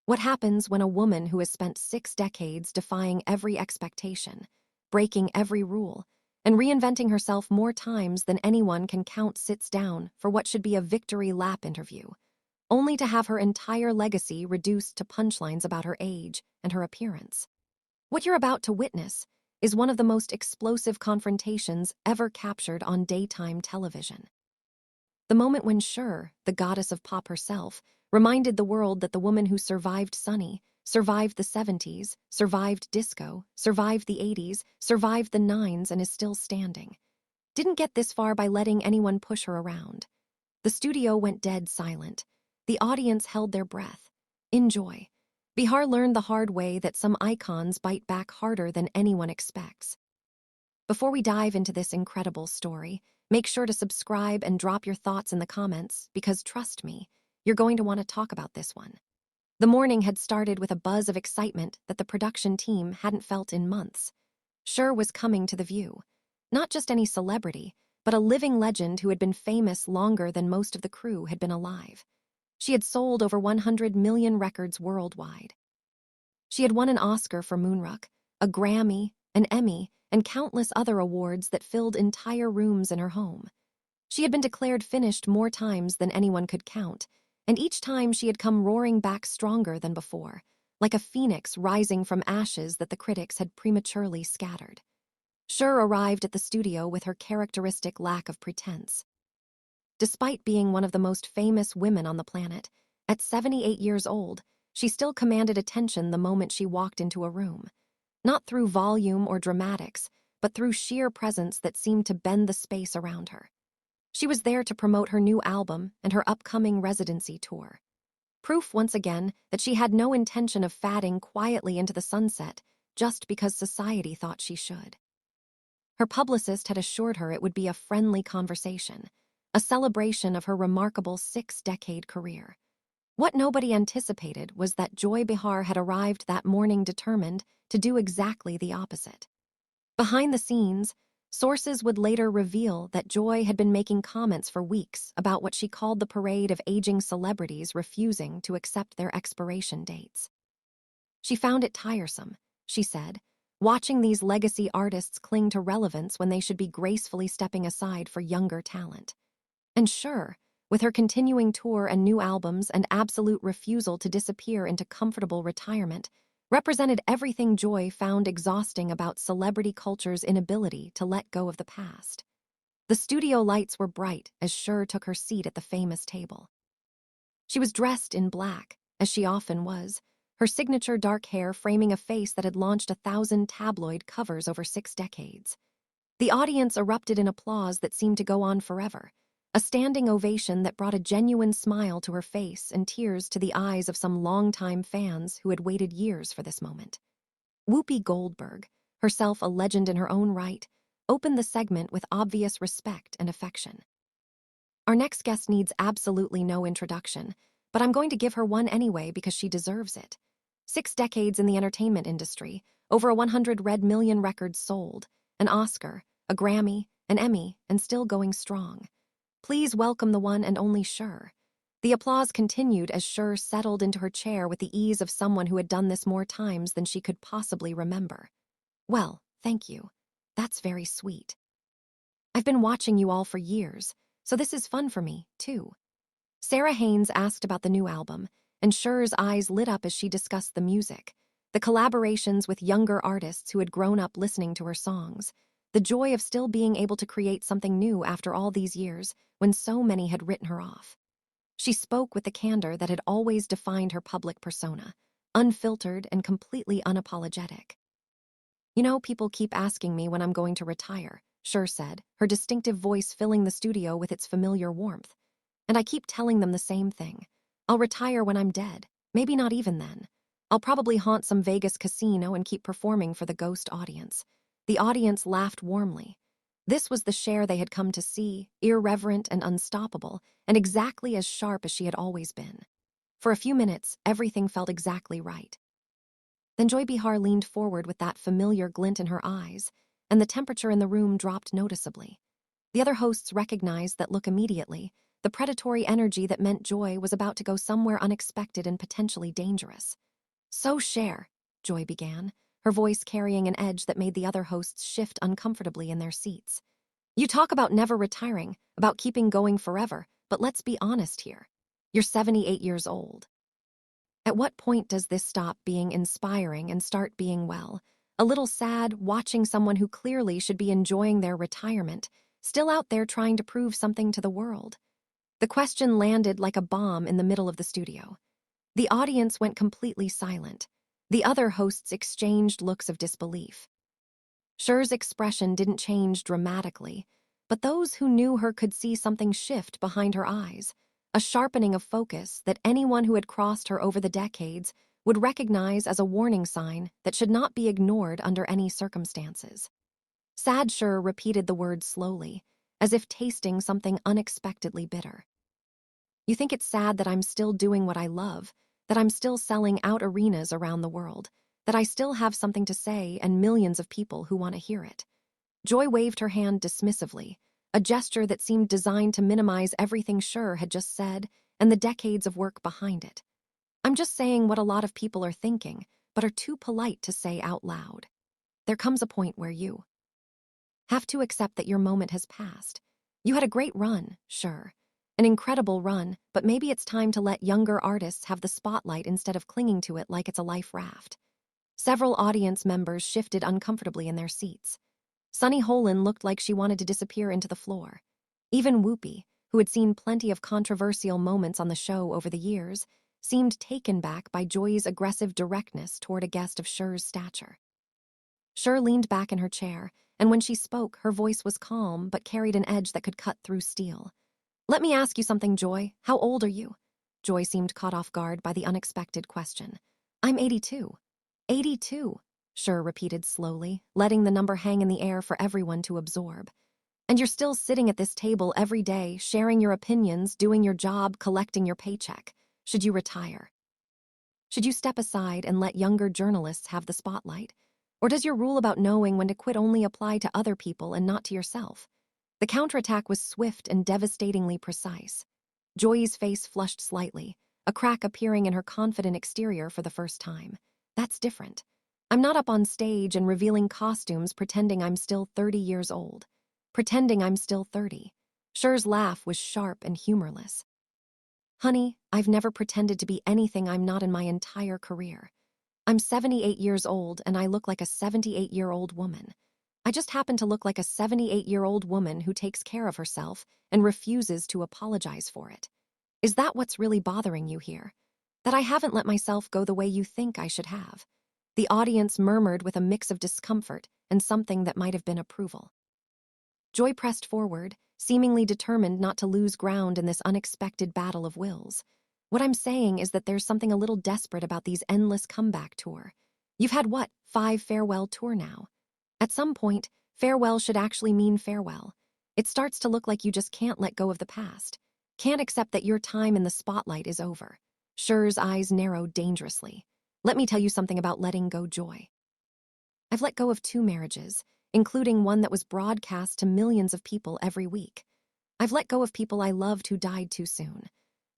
What happens when a woman who has spent 6 decades defying every expectation, breaking every rule, and reinventing herself more times than anyone can count sits down for what should be a victory lap interview, only to have her entire legacy reduced to punchlines about her age and her appearance? What you're about to witness is one of the most explosive confrontations ever captured on daytime television. The moment when Cher, the goddess of pop herself, reminded the world that the woman who survived Sunny, survived the 70s, survived disco, survived the 80s, survived the 90s, and is still standing, didn't get this far by letting anyone push her around. The studio went dead silent. The audience held their breath. In Joy, Behar learned the hard way that some icons bite back harder than anyone expects. Before we dive into this incredible story, make sure to subscribe and drop your thoughts in the comments because, trust me, you're going to want to talk about this one. The morning had started with a buzz of excitement that the production team hadn't felt in months. Cher was coming to the View. Not just any celebrity, but a living legend who had been famous longer than most of the crew had been alive. She had sold over 100 million records worldwide. She had won an Oscar for Moonrock, a Grammy, an Emmy, and countless other awards that filled entire rooms in her home. She had been declared finished more times than anyone could count, and each time she had come roaring back stronger than before, like a phoenix rising from ashes that the critics had prematurely scattered. Cher arrived at the studio with her characteristic lack of pretense. Despite being one of the most famous women on the planet, at 78 years old, she still commanded attention the moment she walked into a room. Not through volume or dramatics, but through sheer presence that seemed to bend the space around her. She was there to promote her new album and her upcoming residency tour. Proof once again that she had no intention of fading quietly into the sunset just because society thought she should. Her publicist had assured her it would be a friendly conversation, a celebration of her remarkable 6-decade career. What nobody anticipated was that Joy Behar had arrived that morning determined to do exactly the opposite. Behind the scenes, sources would later reveal that Joy had been making comments for weeks about what she called the parade of aging celebrities refusing to accept their expiration dates. She found it tiresome, she said, watching these legacy artists cling to relevance when they should be gracefully stepping aside for younger talent. And Cher, with her continuing tour and new albums and absolute refusal to disappear into comfortable retirement, represented everything Joy found exhausting about celebrity culture's inability to let go of the past. The studio lights were bright as Cher took her seat at the famous table. She was dressed in black, as she often was, her signature dark hair framing a face that had launched 1,000 tabloid covers over 6 decades. The audience erupted in applause that seemed to go on forever, a standing ovation that brought a genuine smile to her face and tears to the eyes of some longtime fans who had waited years for this moment. Whoopi Goldberg, herself a legend in her own right, opened the segment with obvious respect and affection. Our next guest needs absolutely no introduction, but I'm going to give her one anyway because she deserves it. 6 decades in the entertainment industry, over 100 million records sold, an Oscar, a Grammy, an Emmy, and still going strong. Please welcome the one and only Cher. The applause continued as Cher settled into her chair with the ease of someone who had done this more times than she could possibly remember. Well, thank you. That's very sweet. I've been watching you all for years, so this is fun for me, too. Sarah Haynes asked about the new album, and Cher's eyes lit up as she discussed the music, the collaborations with younger artists who had grown up listening to her songs, the joy of still being able to create something new after all these years when so many had written her off. She spoke with the candor that had always defined her public persona, unfiltered and completely unapologetic. You know, people keep asking me when I'm going to retire, Cher said, her distinctive voice filling the studio with its familiar warmth. And I keep telling them the same thing. I'll retire when I'm dead, maybe not even then. I'll probably haunt some Vegas casino and keep performing for the ghost audience. The audience laughed warmly. This was the Cher they had come to see, irreverent and unstoppable, and exactly as sharp as she had always been. For a few minutes, everything felt exactly right. Then Joy Behar leaned forward with that familiar glint in her eyes, and the temperature in the room dropped noticeably. The other hosts recognized that look immediately. the predatory energy that meant Joy was about to go somewhere unexpected and potentially dangerous. "So, Cher," Joy began, her voice carrying an edge that made the other hosts shift uncomfortably in their seats. "You talk about never retiring, about keeping going forever, but let's be honest here. You're 78 years old. At what point does this stop being inspiring and start being, well, a little sad watching someone who clearly should be enjoying their retirement, still out there trying to prove something to the world?" The question landed like a bomb in the middle of the studio. The audience went completely silent. The other hosts exchanged looks of disbelief. Cher's expression didn't change dramatically, but those who knew her could see something shift behind her eyes, a sharpening of focus that anyone who had crossed her over the decades would recognize as a warning sign that should not be ignored under any circumstances. Sad Cher repeated the words slowly, as if tasting something unexpectedly bitter. "You think it's sad that I'm still doing what I love, that I'm still selling out arenas around the world, that I still have something to say and millions of people who want to hear it." Joy waved her hand dismissively, a gesture that seemed designed to minimize everything Cher had just said and the decades of work behind it. "I'm just saying what a lot of people are thinking, but are too polite to say out loud. There comes a point where you have to accept that your moment has passed. You had a great run, sure. An incredible run, but maybe it's time to let younger artists have the spotlight instead of clinging to it like it's a life raft." Several audience members shifted uncomfortably in their seats. Sunny Holland looked like she wanted to disappear into the floor. Even Whoopi, who had seen plenty of controversial moments on the show over the years, seemed taken back by Joy's aggressive directness toward a guest of Cher's stature. Cher leaned back in her chair, and when she spoke, her voice was calm but carried an edge that could cut through steel. "Let me ask you something, Joy. How old are you?" Joy seemed caught off guard by the unexpected question. "I'm 82. 82, Cher repeated slowly, letting the number hang in the air for everyone to absorb. "And you're still sitting at this table every day, sharing your opinions, doing your job, collecting your paycheck. Should you retire? Should you step aside and let younger journalists have the spotlight? Or does your rule about knowing when to quit only apply to other people and not to yourself?" The counterattack was swift and devastatingly precise. Joy's face flushed slightly, a crack appearing in her confident exterior for the first time. "That's different. I'm not up on stage and revealing costumes pretending I'm still 30 years old. Pretending I'm still 30. Cher's laugh was sharp and humorless. "Honey, I've never pretended to be anything I'm not in my entire career. I'm 78 years old and I look like a 78-year-old woman. I just happen to look like a 78-year-old woman who takes care of herself and refuses to apologize for it. Is that what's really bothering you here? That I haven't let myself go the way you think I should have?" The audience murmured with a mix of discomfort and something that might have been approval. Joy pressed forward, seemingly determined not to lose ground in this unexpected battle of wills. "What I'm saying is that there's something a little desperate about these endless comeback tour. You've had, what, 5 farewell tour now? At some point, farewell should actually mean farewell. It starts to look like you just can't let go of the past. Can't accept that your time in the spotlight is over." Cher's eyes narrowed dangerously. "Let me tell you something about letting go, Joy. I've let go of 2 marriages, including one that was broadcast to millions of people every week. I've let go of people I loved who died too soon.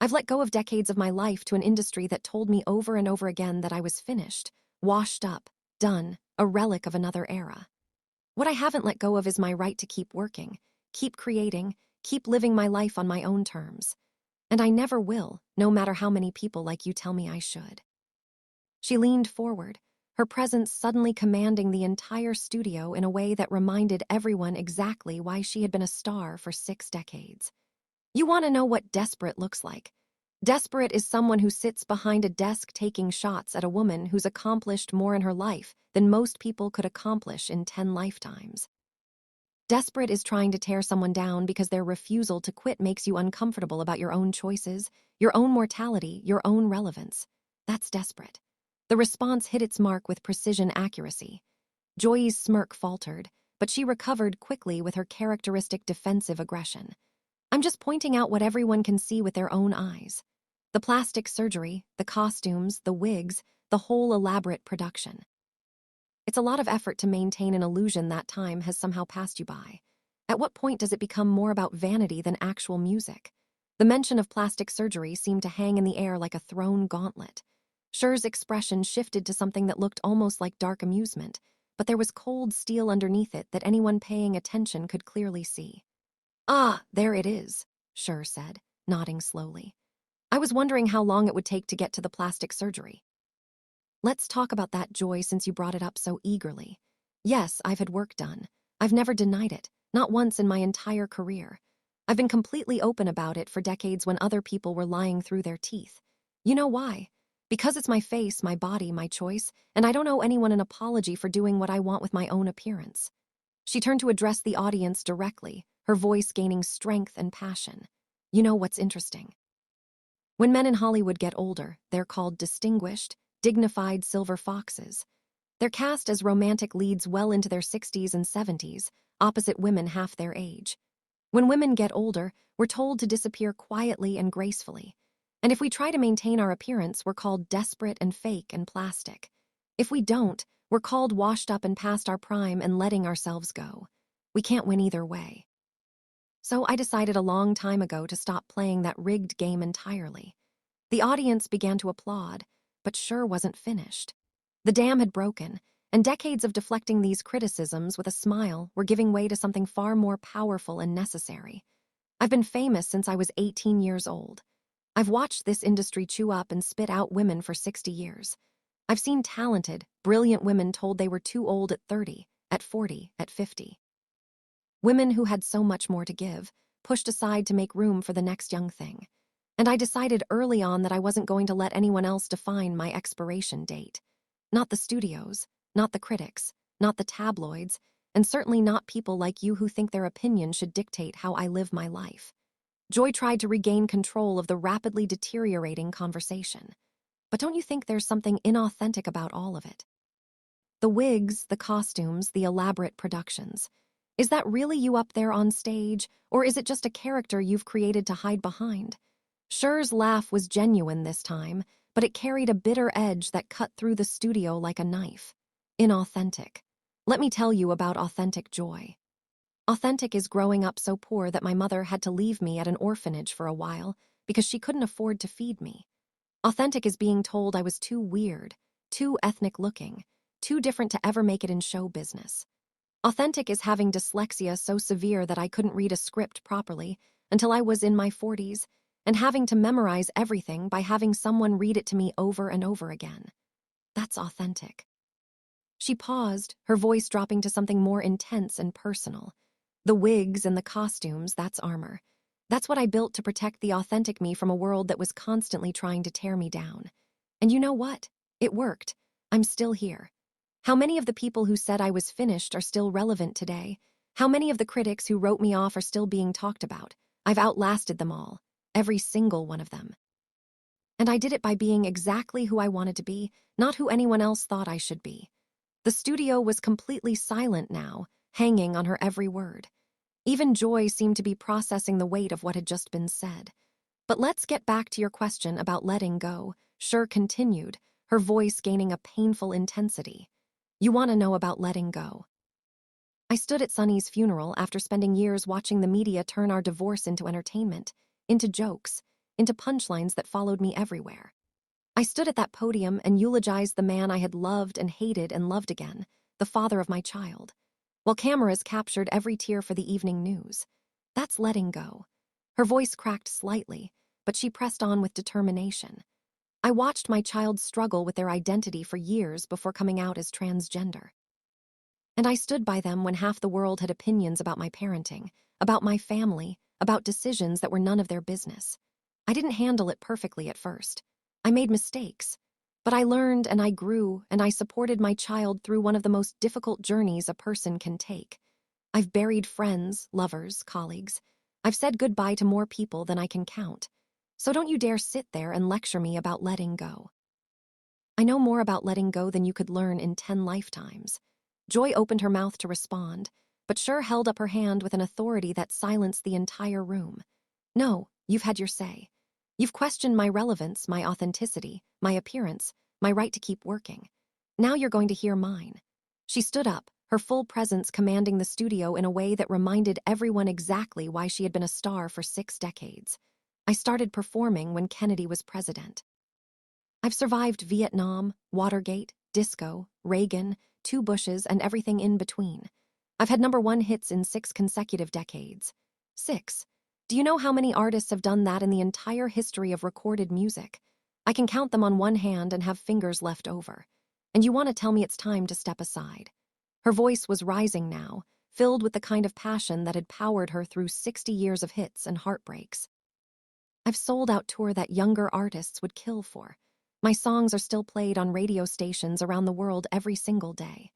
I've let go of decades of my life to an industry that told me over and over again that I was finished, washed up, done, a relic of another era. What I haven't let go of is my right to keep working, keep creating, keep living my life on my own terms. And I never will, no matter how many people like you tell me I should." She leaned forward, her presence suddenly commanding the entire studio in a way that reminded everyone exactly why she had been a star for 6 decades. "You want to know what desperate looks like? Desperate is someone who sits behind a desk taking shots at a woman who's accomplished more in her life than most people could accomplish in 10 lifetimes. Desperate is trying to tear someone down because their refusal to quit makes you uncomfortable about your own choices, your own mortality, your own relevance. That's desperate." The response hit its mark with precision accuracy. Joy's smirk faltered, but she recovered quickly with her characteristic defensive aggression. "I'm just pointing out what everyone can see with their own eyes. The plastic surgery, the costumes, the wigs, the whole elaborate production. It's a lot of effort to maintain an illusion that time has somehow passed you by. At what point does it become more about vanity than actual music? The mention of plastic surgery seemed to hang in the air like a thrown gauntlet. Cher's expression shifted to something that looked almost like dark amusement, but there was cold steel underneath it that anyone paying attention could clearly see. "Ah, there it is," Cher said, nodding slowly. "I was wondering how long it would take to get to the plastic surgery." "Let's talk about that, Joy, since you brought it up so eagerly. Yes, I've had work done. I've never denied it, not once in my entire career. I've been completely open about it for decades when other people were lying through their teeth. You know why? Because it's my face, my body, my choice, and I don't owe anyone an apology for doing what I want with my own appearance." She turned to address the audience directly, her voice gaining strength and passion. "You know what's interesting? When men in Hollywood get older, they're called distinguished, dignified silver foxes. They're cast as romantic leads well into their 60s and 70s, opposite women half their age. When women get older, we're told to disappear quietly and gracefully. And if we try to maintain our appearance, we're called desperate and fake and plastic. If we don't, we're called washed up and past our prime and letting ourselves go. We can't win either way. So I decided a long time ago to stop playing that rigged game entirely. The audience began to applaud, but Cher wasn't finished. The dam had broken, and decades of deflecting these criticisms with a smile were giving way to something far more powerful and necessary. I've been famous since I was 18 years old. I've watched this industry chew up and spit out women for 60 years. I've seen talented, brilliant women told they were too old at 30, at 40, at 50. Women who had so much more to give, pushed aside to make room for the next young thing. And I decided early on that I wasn't going to let anyone else define my expiration date. Not the studios, not the critics, not the tabloids, and certainly not people like you who think their opinion should dictate how I live my life. Joy tried to regain control of the rapidly deteriorating conversation. But don't you think there's something inauthentic about all of it? The wigs, the costumes, the elaborate productions. Is that really you up there on stage, or is it just a character you've created to hide behind? Cher's laugh was genuine this time, but it carried a bitter edge that cut through the studio like a knife. Inauthentic. Let me tell you about authentic Joy. Authentic is growing up so poor that my mother had to leave me at an orphanage for a while because she couldn't afford to feed me. Authentic is being told I was too weird, too ethnic-looking, too different to ever make it in show business. Authentic is having dyslexia so severe that I couldn't read a script properly until I was in my 40s, and having to memorize everything by having someone read it to me over and over again. That's authentic. She paused, her voice dropping to something more intense and personal. The wigs and the costumes, that's armor. That's what I built to protect the authentic me from a world that was constantly trying to tear me down. And you know what? It worked. I'm still here. How many of the people who said I was finished are still relevant today? How many of the critics who wrote me off are still being talked about? I've outlasted them all, every single one of them. And I did it by being exactly who I wanted to be, not who anyone else thought I should be. The studio was completely silent now, hanging on her every word. Even Joy seemed to be processing the weight of what had just been said. But let's get back to your question about letting go, Cher continued, her voice gaining a painful intensity. You want to know about letting go. I stood at Sonny's funeral after spending years watching the media turn our divorce into entertainment, into jokes, into punchlines that followed me everywhere. I stood at that podium and eulogized the man I had loved and hated and loved again, the father of my child, while cameras captured every tear for the evening news. That's letting go. Her voice cracked slightly, but she pressed on with determination. I watched my child struggle with their identity for years before coming out as transgender. And I stood by them when half the world had opinions about my parenting, about my family, about decisions that were none of their business. I didn't handle it perfectly at first. I made mistakes. But I learned and I grew and I supported my child through one of the most difficult journeys a person can take. I've buried friends, lovers, colleagues. I've said goodbye to more people than I can count. So don't you dare sit there and lecture me about letting go. I know more about letting go than you could learn in 10 lifetimes. Joy opened her mouth to respond, but Cher held up her hand with an authority that silenced the entire room. No, you've had your say. You've questioned my relevance, my authenticity, my appearance, my right to keep working. Now you're going to hear mine. She stood up, her full presence commanding the studio in a way that reminded everyone exactly why she had been a star for 6 decades. I started performing when Kennedy was president. I've survived Vietnam, Watergate, disco, Reagan, 2 Bushes, and everything in between. I've had #1 hits in 6 consecutive decades. 6. Do you know how many artists have done that in the entire history of recorded music? I can count them on one hand and have fingers left over. And you want to tell me it's time to step aside? Her voice was rising now, filled with the kind of passion that had powered her through 60 years of hits and heartbreaks. I've sold out tour that younger artists would kill for. My songs are still played on radio stations around the world every single day.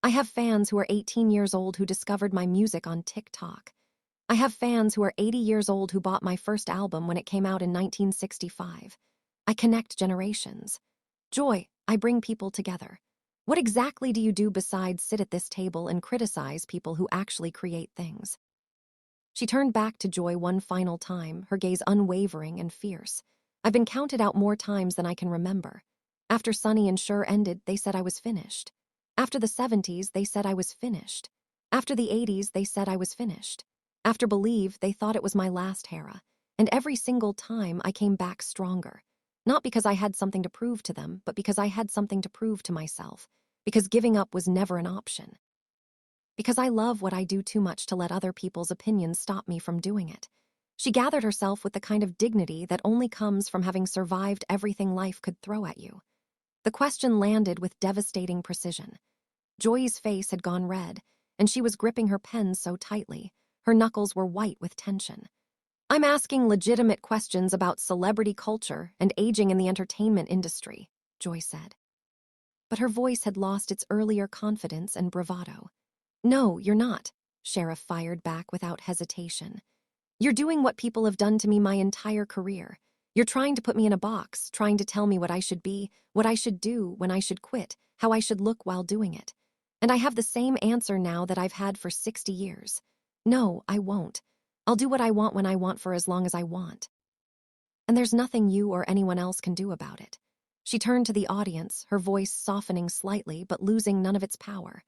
I have fans who are 18 years old who discovered my music on TikTok. I have fans who are 80 years old who bought my first album when it came out in 1965. I connect generations. Joy, I bring people together. What exactly do you do besides sit at this table and criticize people who actually create things? She turned back to Joy one final time, her gaze unwavering and fierce. I've been counted out more times than I can remember. After Sonny and Cher ended, they said I was finished. After the 70s, they said I was finished. After the 80s, they said I was finished. After Believe, they thought it was my last era. And every single time, I came back stronger. Not because I had something to prove to them, but because I had something to prove to myself. Because giving up was never an option. Because I love what I do too much to let other people's opinions stop me from doing it. She gathered herself with the kind of dignity that only comes from having survived everything life could throw at you. The question landed with devastating precision. Joy's face had gone red, and she was gripping her pen so tightly, her knuckles were white with tension. I'm asking legitimate questions about celebrity culture and aging in the entertainment industry, Joy said. But her voice had lost its earlier confidence and bravado. No, you're not, Sheriff fired back without hesitation. You're doing what people have done to me my entire career. You're trying to put me in a box, trying to tell me what I should be, what I should do, when I should quit, how I should look while doing it. And I have the same answer now that I've had for 60 years. No, I won't. I'll do what I want when I want for as long as I want. And there's nothing you or anyone else can do about it. She turned to the audience, her voice softening slightly but losing none of its power.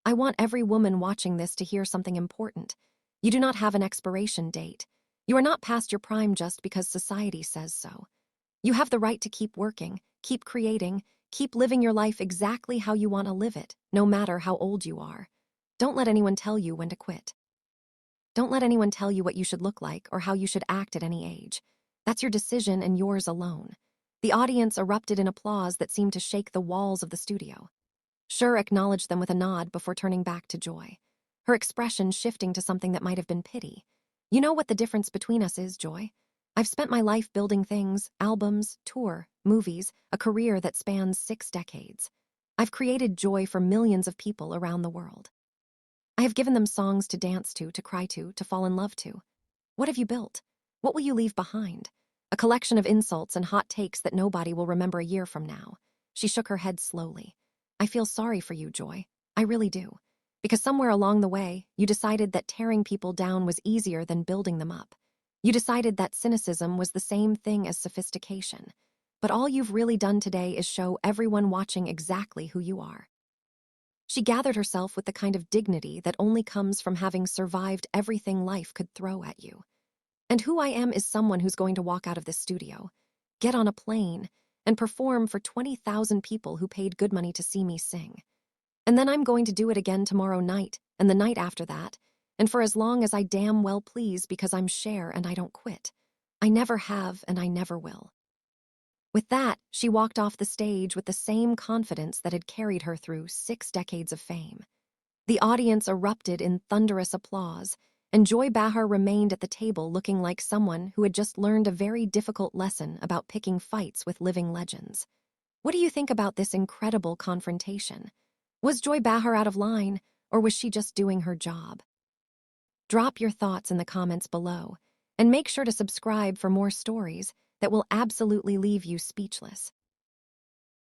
I want every woman watching this to hear something important. You do not have an expiration date. You are not past your prime just because society says so. You have the right to keep working, keep creating, keep living your life exactly how you want to live it, no matter how old you are. Don't let anyone tell you when to quit. Don't let anyone tell you what you should look like or how you should act at any age. That's your decision and yours alone. The audience erupted in applause that seemed to shake the walls of the studio. Cher acknowledged them with a nod before turning back to Joy, her expression shifting to something that might have been pity. You know what the difference between us is, Joy? I've spent my life building things, albums, tour, movies, a career that spans 6 decades. I've created joy for millions of people around the world. I have given them songs to dance to cry to fall in love to. What have you built? What will you leave behind? A collection of insults and hot takes that nobody will remember a year from now. She shook her head slowly. I feel sorry for you, Joy. I really do. Because somewhere along the way, you decided that tearing people down was easier than building them up. You decided that cynicism was the same thing as sophistication. But all you've really done today is show everyone watching exactly who you are. She gathered herself with the kind of dignity that only comes from having survived everything life could throw at you. And who I am is someone who's going to walk out of this studio, get on a plane, and perform for 20,000 people who paid good money to see me sing. And then I'm going to do it again tomorrow night, and the night after that, and for as long as I damn well please because I'm Cher and I don't quit. I never have and I never will. With that, she walked off the stage with the same confidence that had carried her through 6 decades of fame. The audience erupted in thunderous applause, and Joy Behar remained at the table looking like someone who had just learned a very difficult lesson about picking fights with living legends. What do you think about this incredible confrontation? Was Joy Behar out of line, or was she just doing her job? Drop your thoughts in the comments below, and make sure to subscribe for more stories that will absolutely leave you speechless.